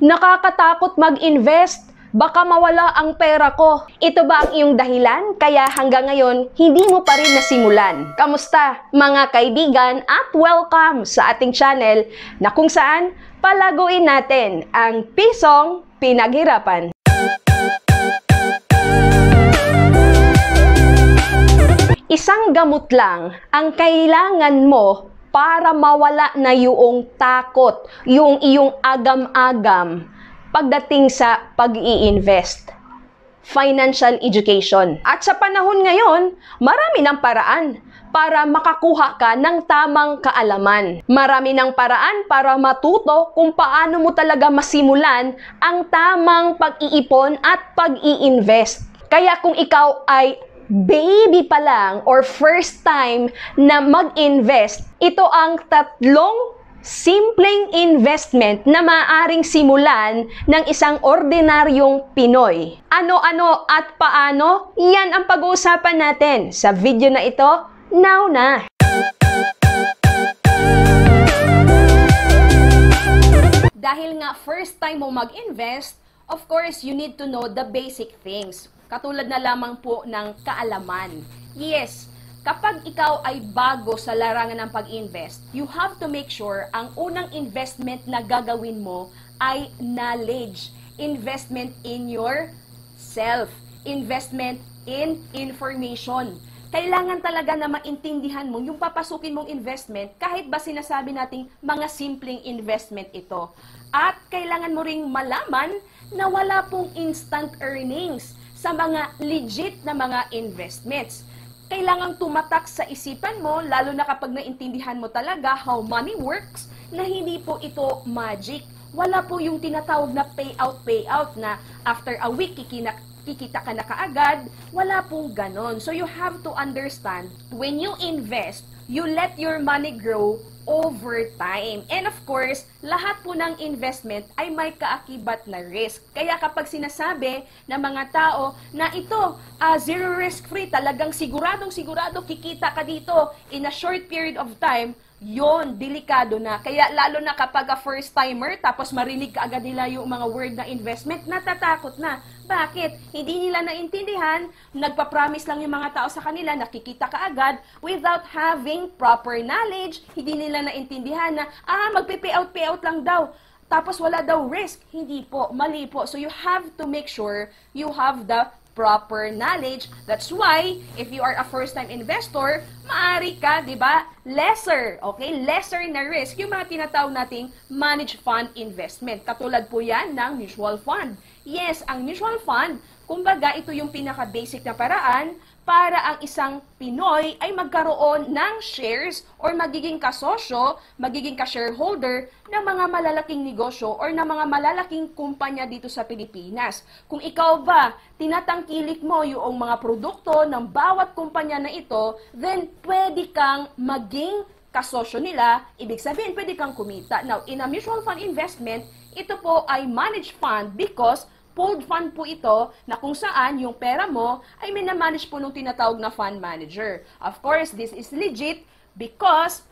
Nakakatakot mag-invest. Baka mawala ang pera ko. Ito ba ang iyong dahilan? Kaya hanggang ngayon, hindi mo pa rin nasimulan. Kamusta mga kaibigan at welcome sa ating channel na kung saan palaguin natin ang pisong pinaghirapan. Isang gamot lang ang kailangan mo para mawala na yung takot, yung iyong agam-agam pagdating sa pag-i-invest. Financial education. At sa panahon ngayon, marami ng paraan para makakuha ka ng tamang kaalaman. Marami ng paraan para matuto kung paano mo talaga masimulan ang tamang pag-iipon at pag-i-invest. Kaya kung ikaw ay baby pa lang or first time na mag-invest, ito ang tatlong simpleng investment na maaaring simulan ng isang ordinaryong Pinoy. Ano-ano at paano? Yan ang pag-uusapan natin sa video na ito. Now na! Dahil nga first time mo mag-invest, of course, you need to know the basic things. Katulad na lamang po ng kaalaman. Yes, kapag ikaw ay bago sa larangan ng pag-invest, you have to make sure ang unang investment na gagawin mo ay knowledge. Investment in yourself. Investment in information. Kailangan talaga na maintindihan mo yung papasukin mong investment kahit ba sinasabi nating mga simpleng investment ito. At kailangan mo ring malaman na wala pong instant earnings sa mga legit na mga investments. Kailangang tumatak sa isipan mo, lalo na kapag naintindihan mo talaga how money works, na hindi po ito magic. Wala po yung tinatawag na payout na after a week kikita ka na kaagad. Wala pong ganon. So you have to understand, when you invest, you let your money grow over time. And of course, lahat po ng investment ay may kaakibat na risk. Kaya kapag sinasabi ng mga tao na ito, zero risk free, talagang siguradong kikita ka dito in a short period of time, yon delikado na. Kaya lalo na kapag a first timer, tapos marinig ka agad nila yung mga word na investment, natatakot na. Bakit? Hindi nila naintindihan, nagpa-promise lang yung mga tao sa kanila, nakikita ka agad, without having proper knowledge, hindi nila naintindihan na, magpe-payout lang daw, tapos wala daw risk. Hindi po, mali po. So you have to make sure you have the proper knowledge. That's why, if you are a first-time investor, maaari ka, di ba, lesser, okay? Lesser na risk, yung mga tinatawag nating managed fund investment. Katulad po yan ng mutual fund. Yes, ang mutual fund, kumbaga ito yung pinaka-basic na paraan para ang isang Pinoy ay magkaroon ng shares or magiging kasosyo, magiging ka-shareholder ng mga malalaking negosyo or ng mga malalaking kumpanya dito sa Pilipinas. Kung ikaw ba, tinatangkilik mo yung mga produkto ng bawat kumpanya na ito, then pwede kang maging kasosyo nila, ibig sabihin pwede kang kumita. Now, in a mutual fund investment, ito po ay managed fund because pooled fund po ito na kung saan yung pera mo ay minamanage po nung tinatawag na fund manager. Of course, this is legit because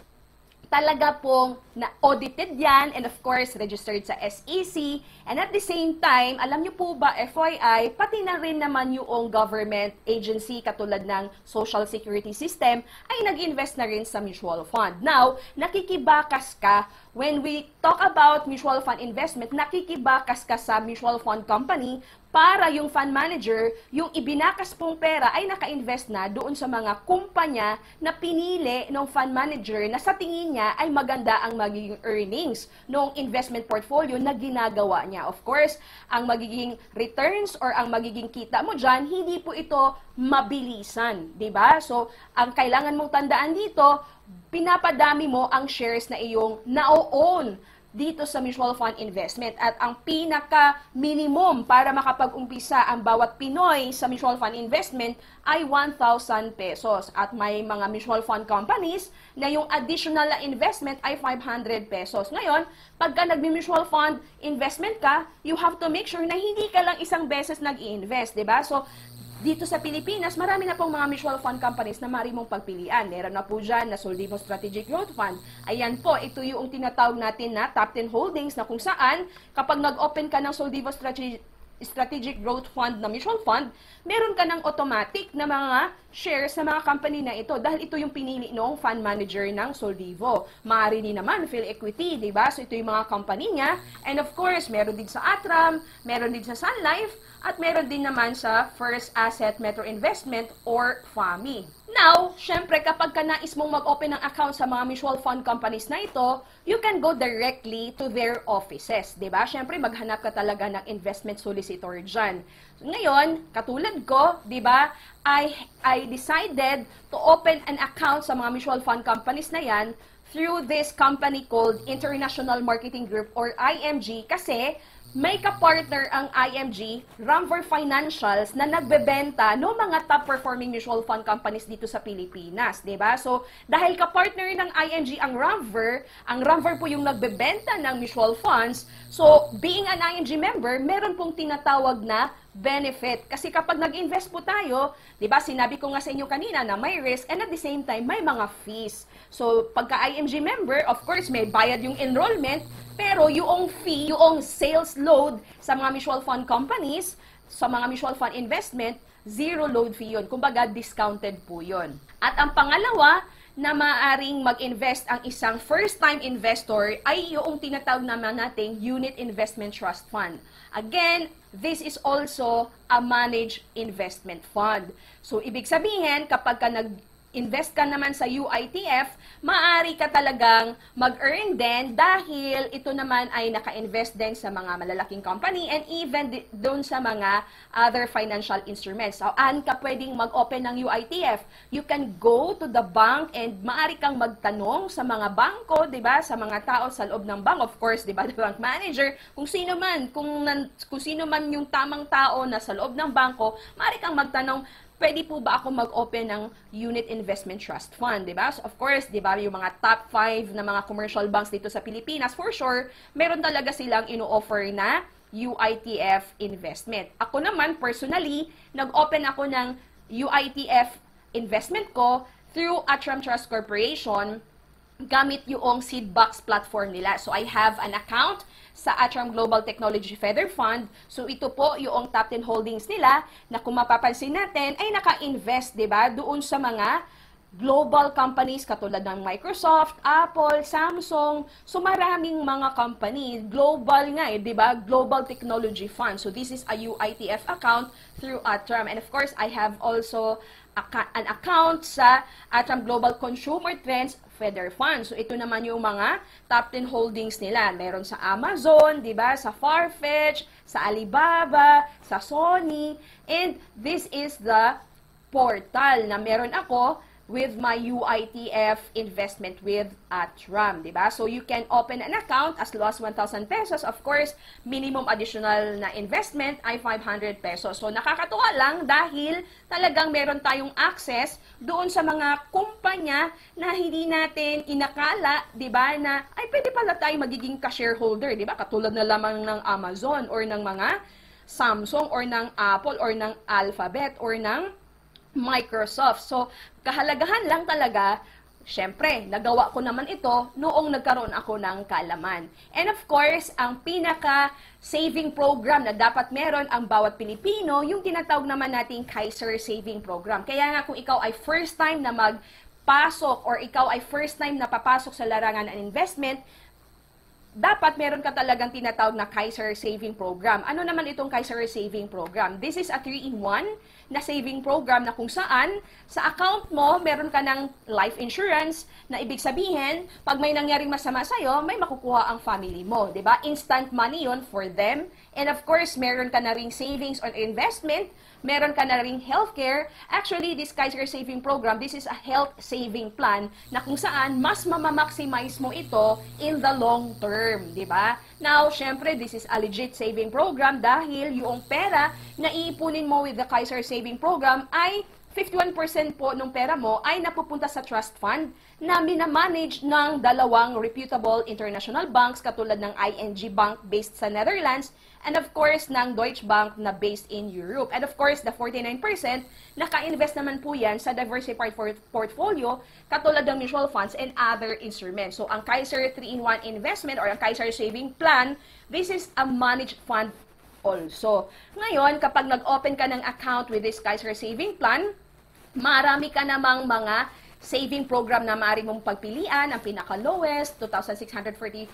talaga pong na-audited yan and of course, registered sa SEC. And at the same time, alam nyo po ba, FYI, pati na rin naman yung government agency katulad ng Social Security System ay nag-invest na rin sa mutual fund. Now, nakikibakas ka when we talk about mutual fund investment, nakikibakas ka sa mutual fund company para yung fund manager, yung ibinakas pong pera ay naka-invest na doon sa mga kumpanya na pinili ng fund manager na sa tingin niya ay maganda ang magiging earnings ng investment portfolio na ginagawa niya. Of course, ang magiging returns or ang magiging kita mo dyan, hindi po ito mabilisan, di ba? So, ang kailangan mong tandaan dito, pinapadami mo ang shares na iyong na-own dito sa mutual fund investment. At ang pinaka-minimum para makapag-umpisa ang bawat Pinoy sa mutual fund investment ay 1,000 pesos. At may mga mutual fund companies na yung additional na investment ay 500 pesos. Ngayon, pagka nag-mutual fund investment ka, you have to make sure na hindi ka lang isang beses nag-i-invest, di ba? So, Dito sa Pilipinas, marami na pong mga mutual fund companies na maaari mong pagpilian. Meron na po dyan na Soldivo Strategic Growth Fund. Ayan po, ito yung tinatawag natin na top 10 holdings na kung saan kapag nag-open ka ng Soldivo Strategic Growth Fund na mutual fund, meron ka ng automatic na mga shares sa mga company na ito dahil ito yung pinili ng fund manager ng Soldivo. Maaari din naman Phil Equity, di ba? So ito yung mga company niya. And of course, meron din sa Atram, meron din sa Sun Life, at meron din naman sa First Asset Metro Investment or FAMI. Now, syempre kapag ka nais mong mag-open ng account sa mga mutual fund companies na ito, you can go directly to their offices, di ba? Syempre maghanap ka talaga ng investment solicitor dyan. Ngayon, katulad ko, di ba, I decided to open an account sa mga mutual fund companies na yan through this company called International Marketing Group or IMG kasi may kapartner ang IMG, Ramver Financials, na nagbebenta ng mga top-performing mutual fund companies dito sa Pilipinas, di ba? So, dahil kapartner ng IMG ang Ramver po yung nagbebenta ng mutual funds, so, being an IMG member, meron pong tinatawag na benefit. Kasi kapag nag-invest po tayo, di ba, sinabi ko nga sa inyo kanina na may risk and at the same time, may mga fees. So, pagka IMG member, of course, may bayad yung enrollment, pero yung fee, yung sales load sa mga mutual fund companies, sa mga mutual fund investment, zero load fee yun. Kumbaga, discounted po yun. At ang pangalawa, na maaaring mag-invest ang isang first-time investor ay yung tinatawag naman nating Unit Investment Trust Fund. Again, this is also a managed investment fund. So, ibig sabihin, kapag ka invest ka naman sa UITF, maaari ka talagang mag-earn din dahil ito naman ay naka-invest din sa mga malalaking company and even doon sa mga other financial instruments. So, ka pwedeng mag-open ng UITF? You can go to the bank and maaari kang magtanong sa mga bangko, 'di ba? Sa mga tao sa loob ng bank, of course, 'di ba, the bank manager, kung sino man yung tamang tao na sa loob ng bangko, maaari kang magtanong, pwede po ba ako mag-open ng Unit Investment Trust Fund, di ba? So, of course, di ba, yung mga top 5 na mga commercial banks dito sa Pilipinas, for sure, meron talaga silang ino-offer na UITF investment. Ako naman, personally, nag-open ako ng UITF investment ko through Atram Trust Corporation gamit yung Seedbox platform nila. So, I have an account sa Atram Global Technology Feather Fund. So, ito po yung top 10 holdings nila na kung mapapansin natin ay naka-invest, di ba, doon sa mga global companies katulad ng Microsoft, Apple, Samsung. So, maraming mga company, global nga di ba, Global Technology Fund. So, this is a UITF account through Atram. And of course, I have also an account sa Atram Global Consumer Trends Feather Fund. So, ito naman yung mga top 10 holdings nila. Meron sa Amazon, di ba? Sa Farfetch, sa Alibaba, sa Sony. And this is the portal na meron ako with my UITF investment with Atram, di ba? So, you can open an account as low as 1,000 pesos. Of course, minimum additional na investment ay 500 pesos. So, nakakatuwa lang dahil talagang meron tayong access doon sa mga kumpanya na hindi natin inakala, di ba, na ay pwede pala tayo magiging ka-shareholder, di ba? Katulad na lamang ng Amazon or ng mga Samsung or ng Apple or ng Alphabet or ng Microsoft. So, kahalagahan lang talaga, syempre, nagawa ko naman ito noong nagkaroon ako ng kaalaman. And of course, ang pinaka-saving program na dapat meron ang bawat Pilipino, yung tinatawag naman nating Kaiser Saving Program. Kaya nga kung ikaw ay first time na magpasok or ikaw ay first time na papasok sa larangan ng investment, dapat meron ka talagang tinatawag na Kaiser Saving Program. Ano naman itong Kaiser Saving Program? This is a 3-in-1 na saving program na kung saan sa account mo, meron ka ng life insurance na ibig sabihin, pag may nangyaring masama sa'yo, may makukuha ang family mo. 'Di ba? Instant money yon for them. And of course, meron ka na ring savings on investment, meron ka na ring healthcare. Actually, this Kaiser Saving Program, this is a health saving plan na kung saan mas mamamaximize mo ito in the long term, di ba? Now, syempre, this is a legit saving program dahil yung pera na iipunin mo with the Kaiser Saving Program ay 51% po ng pera mo ay napupunta sa trust fund na minamanage ng dalawang reputable international banks katulad ng ING Bank based sa Netherlands and of course ng Deutsche Bank na based in Europe. And of course, the 49% naka-invest naman po yan sa diversified portfolio katulad ng mutual funds and other instruments. So ang Kaiser 3-in-1 investment or ang Kaiser Saving Plan, this is a managed fund also. Ngayon, kapag nag-open ka ng account with this Kaiser Saving Plan, marami ka namang mga saving program na maaari mong pagpilian. Ang pinaka-lowest, 2,647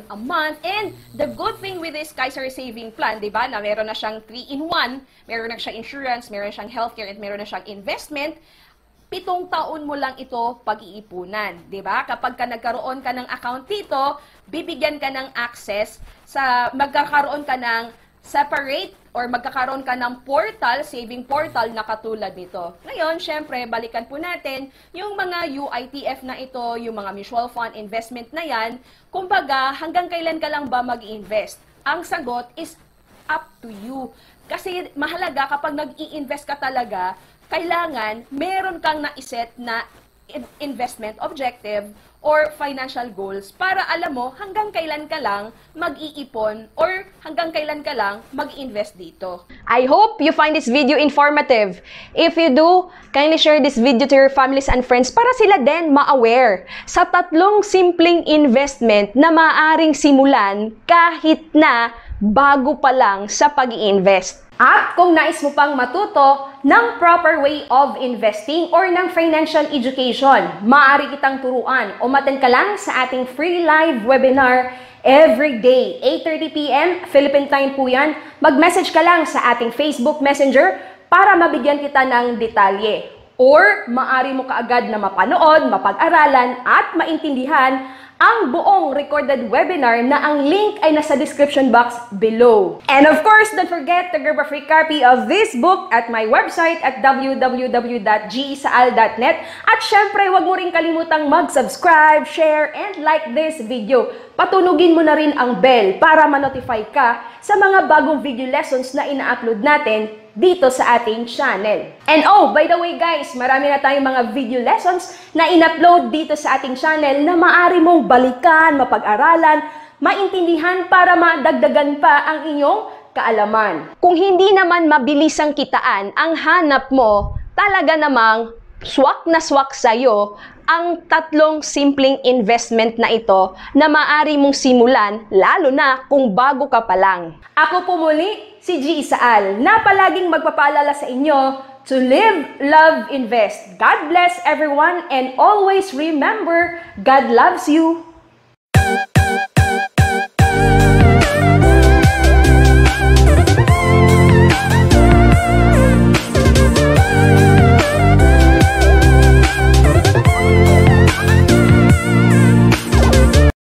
a month. And the good thing with this Kaiser Saving Plan, di ba, na meron na siyang 3-in-1, meron na siyang insurance, meron na siyang healthcare, at meron na siyang investment, 7 taon mo lang ito pag-iipunan, 'di ba? Kapag ka nagkaroon ka ng account dito, bibigyan ka ng access sa magkakaroon ka ng separate or magkakaroon ka ng portal, saving portal na katulad nito. Ngayon, syempre, balikan po natin yung mga UITF na ito, yung mga mutual fund investment na yan. Kumbaga, hanggang kailan ka lang ba mag-i-invest? Ang sagot is up to you. Kasi mahalaga kapag nag-i-invest ka talaga, kailangan meron kang naiset na investment objective or financial goals para alam mo hanggang kailan ka lang mag-iipon or hanggang kailan ka lang mag-invest dito. I hope you find this video informative. If you do, kindly share this video to your families and friends para sila din ma-aware sa 3 simpleng investment na maaaring simulan kahit na bago pa lang sa pag-i-invest. At kung nais mo pang matuto ng proper way of investing or ng financial education, maaari kitang turuan o maten ka lang sa ating free live webinar every day, 8:30 p.m. Philippine time po yan. Mag-message ka lang sa ating Facebook Messenger para mabigyan kita ng detalye. Or maaari mo kaagad na mapanood, mapag-aralan at maintindihan ang buong recorded webinar na ang link ay nasa description box below. And of course, don't forget to grab a free copy of this book at my website at www.gesaal.net. At syempre, huwag mo rin kalimutang mag-subscribe, share, and like this video. Patunugin mo na rin ang bell para ma-notify ka sa mga bagong video lessons na ina-upload natin dito sa ating channel. And oh, by the way guys, marami na tayong mga video lessons na in-upload dito sa ating channel na maaari mong balikan, mapag-aralan, maintindihan para madagdagan pa ang inyong kaalaman. Kung hindi naman mabilis ang kitaan ang hanap mo, talaga namang swak na swak sa'yo ang 3 simpleng investment na ito na maaari mong simulan lalo na kung bago ka pa lang. Ako po muli, si G. Isaal, na palaging magpapaalala sa inyo to live, love, invest. God bless everyone and always remember, God loves you.